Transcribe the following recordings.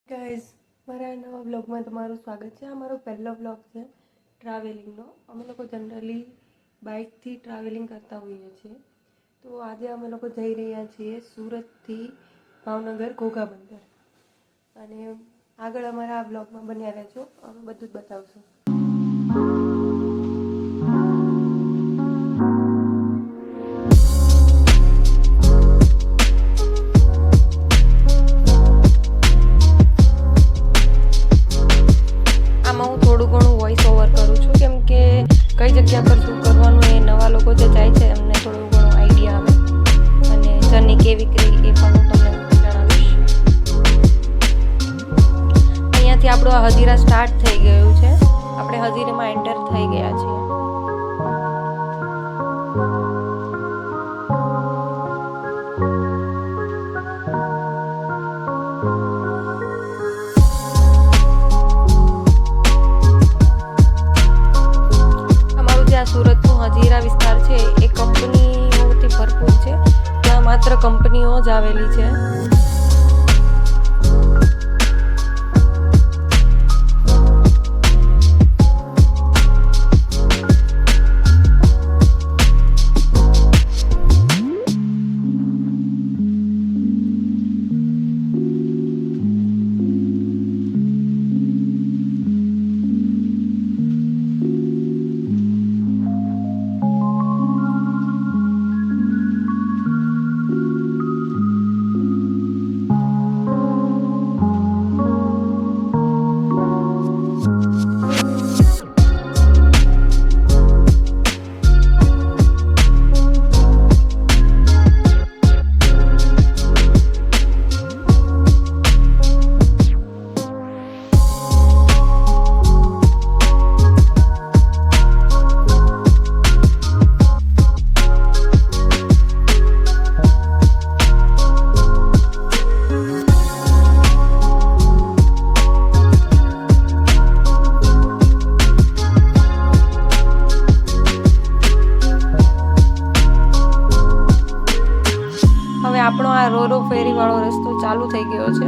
Guys, મારા નવા વ્લોગમાં તમારું સ્વાગત છે. આ મારો પહેલો વ્લોગ છે ટ્રાવેલિંગનો. અમે લોકો જનરલી બાઇકથી ટ્રાવેલિંગ કરતા હોઈએ છીએ. તો આજે અમે લોકો જઈ રહ્યા છીએ સુરતથી ભાવનગર ઘોઘા બંદર. અને આગળ અમારા આ વ્લોગમાં બન્યા રહેજો, અમે બધું જ બતાવશું. થોડું ઘણું વોઇસ ઓવર કરું છું, કેમ કે કઈ જગ્યા પર શું કરવાનું એ નવા લોકો જે જાય છે એમને થોડું ઘણું આઈડિયા આવે, અને જર્ની કેવી કરી એ પણ હું તમને જણાવીશ. અહીંયાથી આપણું આ હજીરા સ્ટાર્ટ થઈ ગયું છે. આપણે હજીરામાં એન્ટર થઈ ગયા છીએ. સુરતનું હજીરા વિસ્તાર છે એ કંપનીઓથી ભરપૂર છે. ત્યાં માત્ર કંપનીઓ જ આવેલી છે. આપણો આ રોરો ફેરીવાળો રસ્તો ચાલુ થઈ ગયો છે,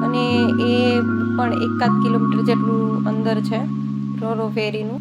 અને એ પણ 1 કિલોમીટર જેટલું અંદર છે રોરો ફેરીનું.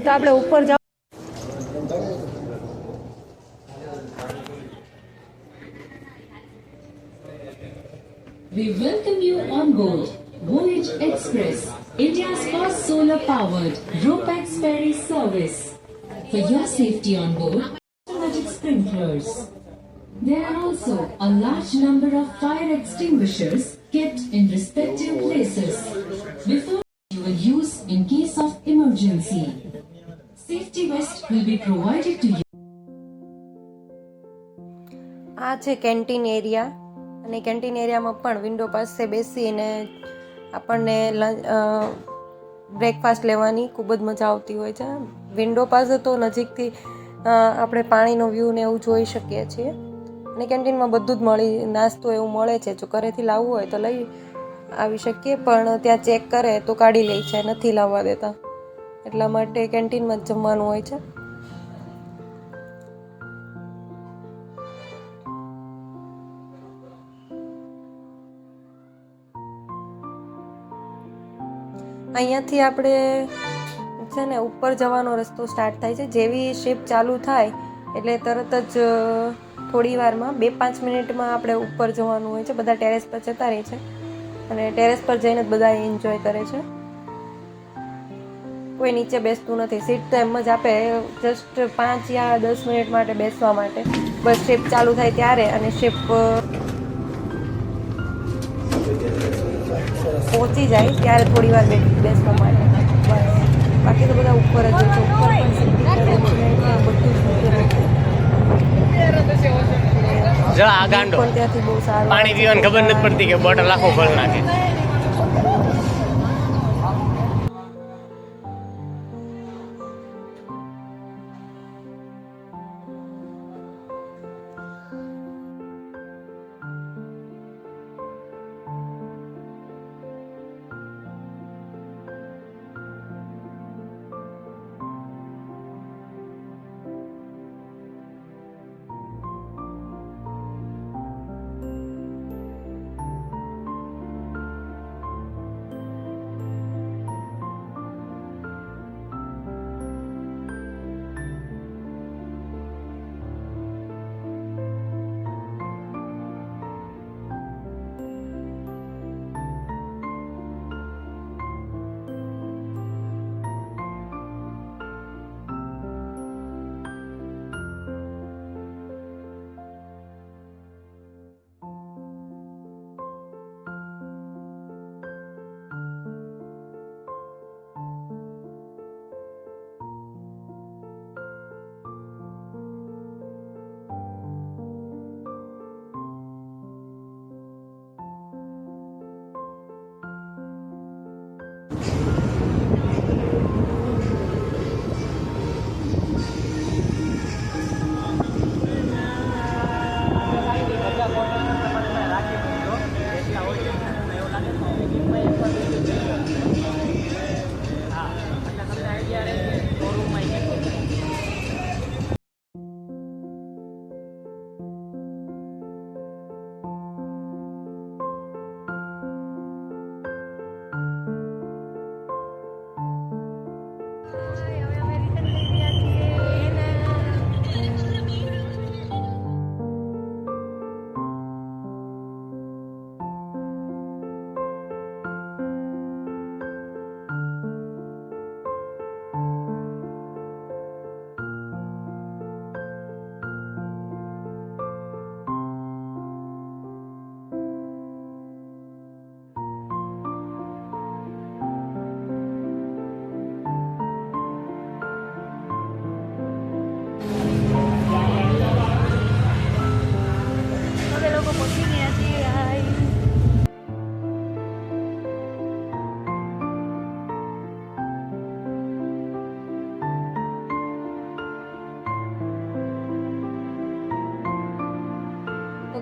તો આપણે ઉપર જાવ. We welcome you on board Voyage Express, India's first solar-powered RoPax ferry service. For your safety on board, automatic sprinklers. There are also a large number of fire extinguishers kept in respective places before you will use in case of emergency. Safety vest will be provided to you. આ છે canteen area અને canteen એરિયામાં પણ window પાસે બેસીને આપણને breakfast લેવાની ખૂબ જ મજા આવતી હોય છે. વિન્ડો પાસે તો નજીકથી આપણે પાણીનો વ્યૂ ને એવું જોઈ શકીએ છીએ અને કેન્ટીનમાં બધું જ નાસ્તો એવું મળે છે. જો ઘરેથી લાવવું હોય તો લઈ આવી શકીએ, પણ ત્યાં ચેક કરે તો કાઢી લે છે, નથી લાવવા દેતા. એટલા માટે કેન્ટીનમાં જ જમવાનું હોય છે. અહીંયાથી આપણે છે ને ઉપર જવાનો રસ્તો સ્ટાર્ટ થાય છે. જેવી શિપ ચાલુ થાય એટલે તરત જ થોડી વારમાં 2-5 મિનિટમાં આપણે ઉપર જવાનું હોય છે. બધા ટેરેસ પર જતા રહે છે અને ટેરેસ પર જઈને જ બધા એન્જોય કરે છે. કોઈ નીચે બેસતું નથી. સીટ તો એમ જ આપે, જસ્ટ 5 યા 10 મિનિટ માટે બેસવા માટે. બસ શિપ ચાલુ થાય ત્યારે અને શિપ પહોંચી જાય ત્યારે થોડી વાર બેસવા માટે. બસ બાકી તો બધા ઉપર જ હોય છે. ઉપર પણ બધું જો આ ગાંડો પણ ત્યાંથી બહુ સારું પાણી પીવાની ખબર નથી પડતી કે બોટલ આખો ખોલ નાખે.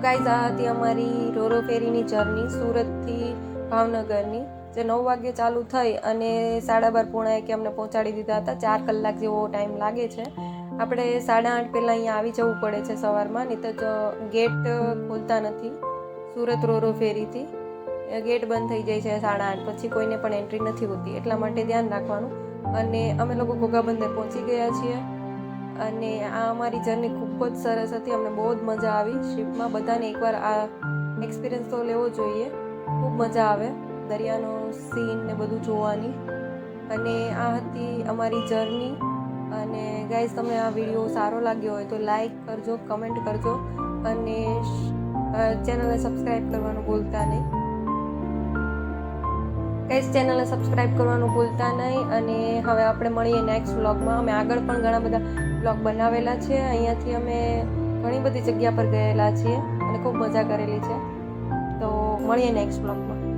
ગાઈઝ આ હતી અમારી રોરો ફેરીની જર્ની સુરતથી ભાવનગરની, જે 9 વાગે ચાલુ થઈ અને 12:30 પોણા એકે અમને પહોંચાડી દીધા હતા. 4 કલાક જેવો ટાઈમ લાગે છે. આપણે 8:30 પહેલાં અહીંયા આવી જવું પડે છે સવારમાં, નહીં તો ગેટ ખોલતા નથી સુરત રોરો ફેરીથી. ગેટ બંધ થઈ જાય છે 8:30 પછી, કોઈને પણ એન્ટ્રી નથી હોતી, એટલા માટે ધ્યાન રાખવાનું. અને અમે લોકો ઘોઘા બંદર પહોંચી ગયા છીએ. અને આ અમારી જર્ની ખૂબ જ સરસ હતી. અમને બહુ જ મજા આવી શિપમાં. બધાને એકવાર આ એક્સપિરિયન્સ તો લેવો જોઈએ. ખૂબ મજા આવે દરિયાનો સીન ને બધું જોવાની. અને આ હતી અમારી જર્ની. અને ગાઈઝ, તમને આ વિડીયો સારો લાગ્યો હોય તો લાઈક કરજો, કમેન્ટ કરજો અને ચેનલને સબસ્ક્રાઈબ કરવાનું ભૂલતા નહીં. ગાઈઝ, ચેનલને સબસ્ક્રાઈબ કરવાનું ભૂલતા નહીં. અને હવે આપણે મળીએ નેક્સ્ટ વ્લોગમાં. અમે આગળ પણ ઘણા બધા વ્લોગ બનાવેલા છે. અહીંયાથી અમે ઘણી બધી જગ્યા પર ગયેલા છીએ અને ખૂબ મજા કરેલી છે. તો મળીએ નેક્સ્ટ વ્લોગમાં.